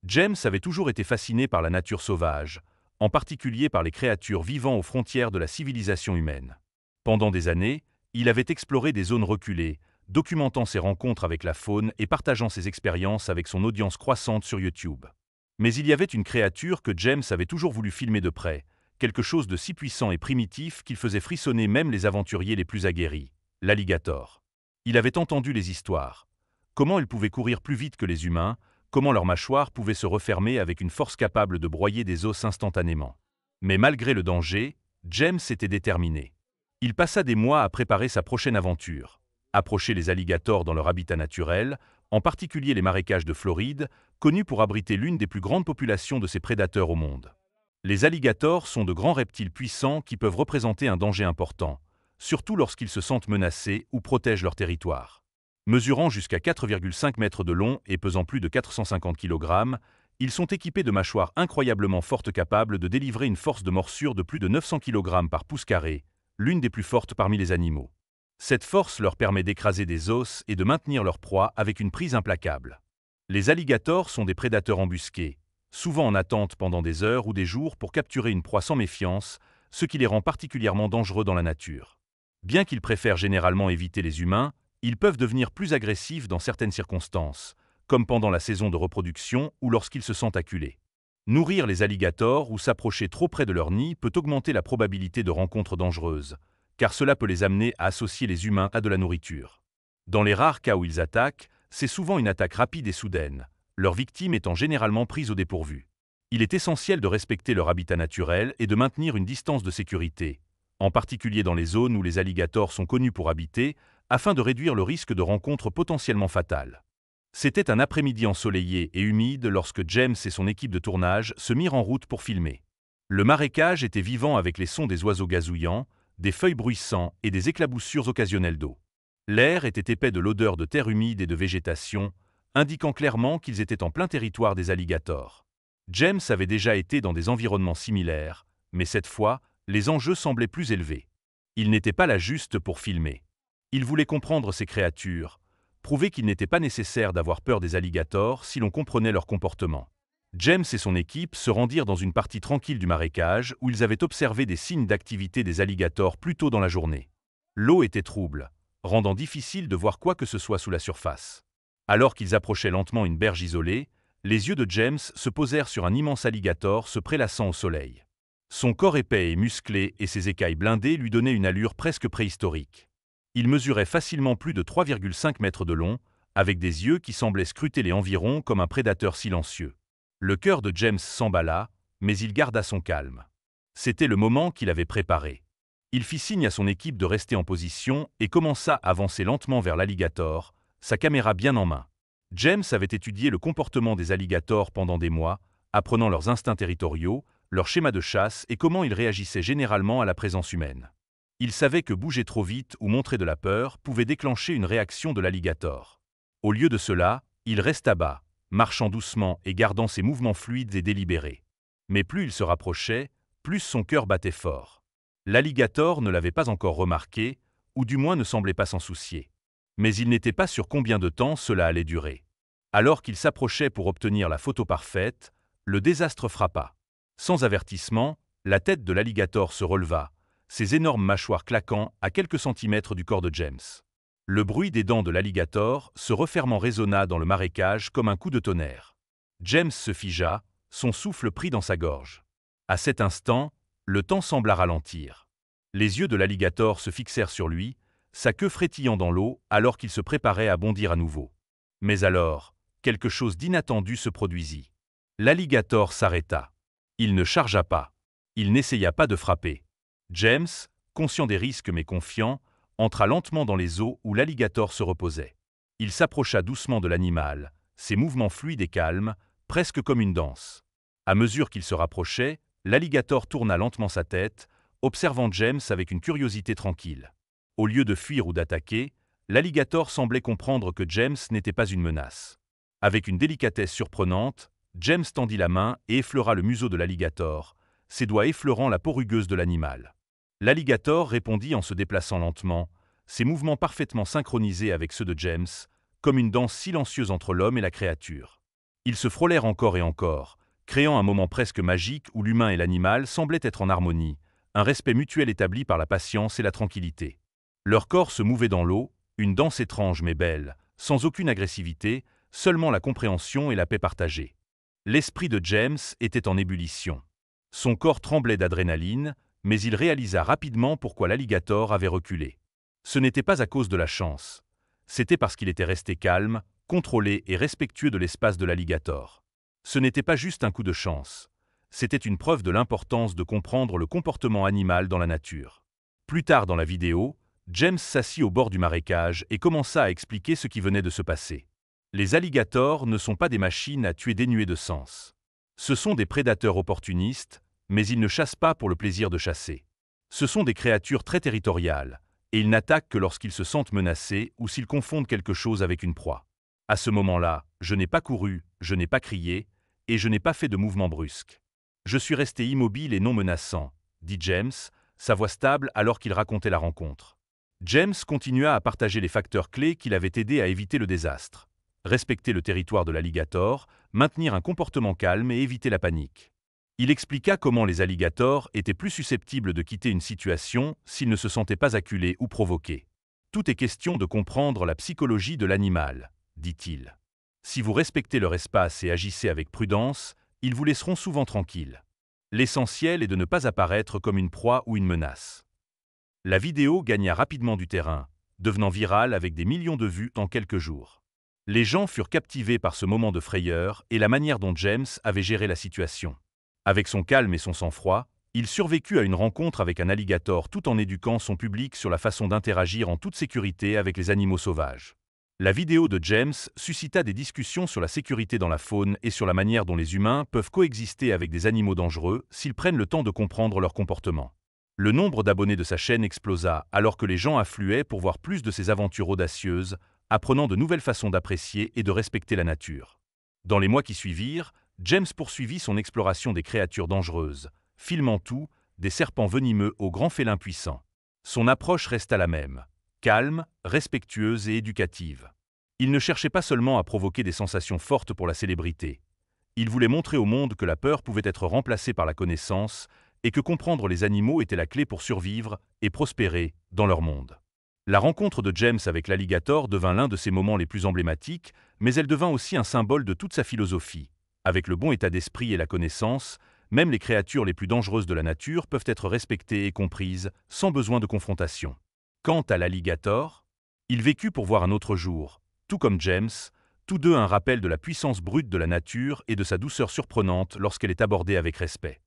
James avait toujours été fasciné par la nature sauvage, en particulier par les créatures vivant aux frontières de la civilisation humaine. Pendant des années, il avait exploré des zones reculées, documentant ses rencontres avec la faune et partageant ses expériences avec son audience croissante sur YouTube. Mais il y avait une créature que James avait toujours voulu filmer de près, quelque chose de si puissant et primitif qu'il faisait frissonner même les aventuriers les plus aguerris, l'alligator. Il avait entendu les histoires. Comment ils pouvaient courir plus vite que les humains, comment leurs mâchoires pouvaient se refermer avec une force capable de broyer des os instantanément. Mais malgré le danger, James était déterminé. Il passa des mois à préparer sa prochaine aventure. Approcher les alligators dans leur habitat naturel, en particulier les marécages de Floride, connus pour abriter l'une des plus grandes populations de ces prédateurs au monde. Les alligators sont de grands reptiles puissants qui peuvent représenter un danger important, surtout lorsqu'ils se sentent menacés ou protègent leur territoire. Mesurant jusqu'à 4,5 mètres de long et pesant plus de 450 kg, ils sont équipés de mâchoires incroyablement fortes capables de délivrer une force de morsure de plus de 900 kg par pouce carré, l'une des plus fortes parmi les animaux. Cette force leur permet d'écraser des os et de maintenir leur proie avec une prise implacable. Les alligators sont des prédateurs embusqués, souvent en attente pendant des heures ou des jours pour capturer une proie sans méfiance, ce qui les rend particulièrement dangereux dans la nature. Bien qu'ils préfèrent généralement éviter les humains, ils peuvent devenir plus agressifs dans certaines circonstances, comme pendant la saison de reproduction ou lorsqu'ils se sentent acculés. Nourrir les alligators ou s'approcher trop près de leur nid peut augmenter la probabilité de rencontres dangereuses, car cela peut les amener à associer les humains à de la nourriture. Dans les rares cas où ils attaquent, c'est souvent une attaque rapide et soudaine, leur victime étant généralement prise au dépourvu. Il est essentiel de respecter leur habitat naturel et de maintenir une distance de sécurité, en particulier dans les zones où les alligators sont connus pour habiter, afin de réduire le risque de rencontres potentiellement fatales. C'était un après-midi ensoleillé et humide lorsque James et son équipe de tournage se mirent en route pour filmer. Le marécage était vivant avec les sons des oiseaux gazouillants, des feuilles bruissant et des éclaboussures occasionnelles d'eau. L'air était épais de l'odeur de terre humide et de végétation, indiquant clairement qu'ils étaient en plein territoire des alligators. James avait déjà été dans des environnements similaires, mais cette fois, les enjeux semblaient plus élevés. Il n'était pas là juste pour filmer. Il voulait comprendre ces créatures, prouver qu'il n'était pas nécessaire d'avoir peur des alligators si l'on comprenait leur comportement. James et son équipe se rendirent dans une partie tranquille du marécage où ils avaient observé des signes d'activité des alligators plus tôt dans la journée. L'eau était trouble, rendant difficile de voir quoi que ce soit sous la surface. Alors qu'ils approchaient lentement une berge isolée, les yeux de James se posèrent sur un immense alligator se prélassant au soleil. Son corps épais et musclé et ses écailles blindées lui donnaient une allure presque préhistorique. Il mesurait facilement plus de 3,5 mètres de long, avec des yeux qui semblaient scruter les environs comme un prédateur silencieux. Le cœur de James s'emballa, mais il garda son calme. C'était le moment qu'il avait préparé. Il fit signe à son équipe de rester en position et commença à avancer lentement vers l'alligator, sa caméra bien en main. James avait étudié le comportement des alligators pendant des mois, apprenant leurs instincts territoriaux, leurs schémas de chasse et comment ils réagissaient généralement à la présence humaine. Il savait que bouger trop vite ou montrer de la peur pouvait déclencher une réaction de l'alligator. Au lieu de cela, il resta bas, marchant doucement et gardant ses mouvements fluides et délibérés. Mais plus il se rapprochait, plus son cœur battait fort. L'alligator ne l'avait pas encore remarqué, ou du moins ne semblait pas s'en soucier. Mais il n'était pas sûr combien de temps cela allait durer. Alors qu'il s'approchait pour obtenir la photo parfaite, le désastre frappa. Sans avertissement, la tête de l'alligator se releva, ses énormes mâchoires claquant à quelques centimètres du corps de James. Le bruit des dents de l'alligator se refermant résonna dans le marécage comme un coup de tonnerre. James se figea, son souffle pris dans sa gorge. À cet instant, le temps sembla ralentir. Les yeux de l'alligator se fixèrent sur lui, sa queue frétillant dans l'eau alors qu'il se préparait à bondir à nouveau. Mais alors, quelque chose d'inattendu se produisit. L'alligator s'arrêta. Il ne chargea pas. Il n'essaya pas de frapper. James, conscient des risques mais confiant, entra lentement dans les eaux où l'alligator se reposait. Il s'approcha doucement de l'animal, ses mouvements fluides et calmes, presque comme une danse. À mesure qu'il se rapprochait, l'alligator tourna lentement sa tête, observant James avec une curiosité tranquille. Au lieu de fuir ou d'attaquer, l'alligator semblait comprendre que James n'était pas une menace. Avec une délicatesse surprenante, James tendit la main et effleura le museau de l'alligator, ses doigts effleurant la peau rugueuse de l'animal. L'alligator répondit en se déplaçant lentement, ses mouvements parfaitement synchronisés avec ceux de James, comme une danse silencieuse entre l'homme et la créature. Ils se frôlèrent encore et encore, créant un moment presque magique où l'humain et l'animal semblaient être en harmonie, un respect mutuel établi par la patience et la tranquillité. Leurs corps se mouvaient dans l'eau, une danse étrange mais belle, sans aucune agressivité, seulement la compréhension et la paix partagée. L'esprit de James était en ébullition. Son corps tremblait d'adrénaline, mais il réalisa rapidement pourquoi l'alligator avait reculé. Ce n'était pas à cause de la chance. C'était parce qu'il était resté calme, contrôlé et respectueux de l'espace de l'alligator. Ce n'était pas juste un coup de chance. C'était une preuve de l'importance de comprendre le comportement animal dans la nature. Plus tard dans la vidéo, James s'assit au bord du marécage et commença à expliquer ce qui venait de se passer. Les alligators ne sont pas des machines à tuer dénuées de sens. Ce sont des prédateurs opportunistes, mais ils ne chassent pas pour le plaisir de chasser. Ce sont des créatures très territoriales, et ils n'attaquent que lorsqu'ils se sentent menacés ou s'ils confondent quelque chose avec une proie. À ce moment-là, je n'ai pas couru, je n'ai pas crié, et je n'ai pas fait de mouvement brusque. Je suis resté immobile et non menaçant, dit James, sa voix stable alors qu'il racontait la rencontre. James continua à partager les facteurs clés qui l'avaient aidé à éviter le désastre. Respecter le territoire de l'alligator, maintenir un comportement calme et éviter la panique. Il expliqua comment les alligators étaient plus susceptibles de quitter une situation s'ils ne se sentaient pas acculés ou provoqués. Tout est question de comprendre la psychologie de l'animal, dit-il. Si vous respectez leur espace et agissez avec prudence, ils vous laisseront souvent tranquilles. L'essentiel est de ne pas apparaître comme une proie ou une menace. La vidéo gagna rapidement du terrain, devenant virale avec des millions de vues en quelques jours. Les gens furent captivés par ce moment de frayeur et la manière dont James avait géré la situation. Avec son calme et son sang-froid, il survécut à une rencontre avec un alligator tout en éduquant son public sur la façon d'interagir en toute sécurité avec les animaux sauvages. La vidéo de James suscita des discussions sur la sécurité dans la faune et sur la manière dont les humains peuvent coexister avec des animaux dangereux s'ils prennent le temps de comprendre leur comportement. Le nombre d'abonnés de sa chaîne explosa alors que les gens affluaient pour voir plus de ses aventures audacieuses, apprenant de nouvelles façons d'apprécier et de respecter la nature. Dans les mois qui suivirent, James poursuivit son exploration des créatures dangereuses, filmant tout, des serpents venimeux aux grands félins puissants. Son approche resta la même, calme, respectueuse et éducative. Il ne cherchait pas seulement à provoquer des sensations fortes pour la célébrité. Il voulait montrer au monde que la peur pouvait être remplacée par la connaissance et que comprendre les animaux était la clé pour survivre et prospérer dans leur monde. La rencontre de James avec l'alligator devint l'un de ses moments les plus emblématiques, mais elle devint aussi un symbole de toute sa philosophie. Avec le bon état d'esprit et la connaissance, même les créatures les plus dangereuses de la nature peuvent être respectées et comprises, sans besoin de confrontation. Quant à l'alligator, il vécut pour voir un autre jour, tout comme James, tous deux un rappel de la puissance brute de la nature et de sa douceur surprenante lorsqu'elle est abordée avec respect.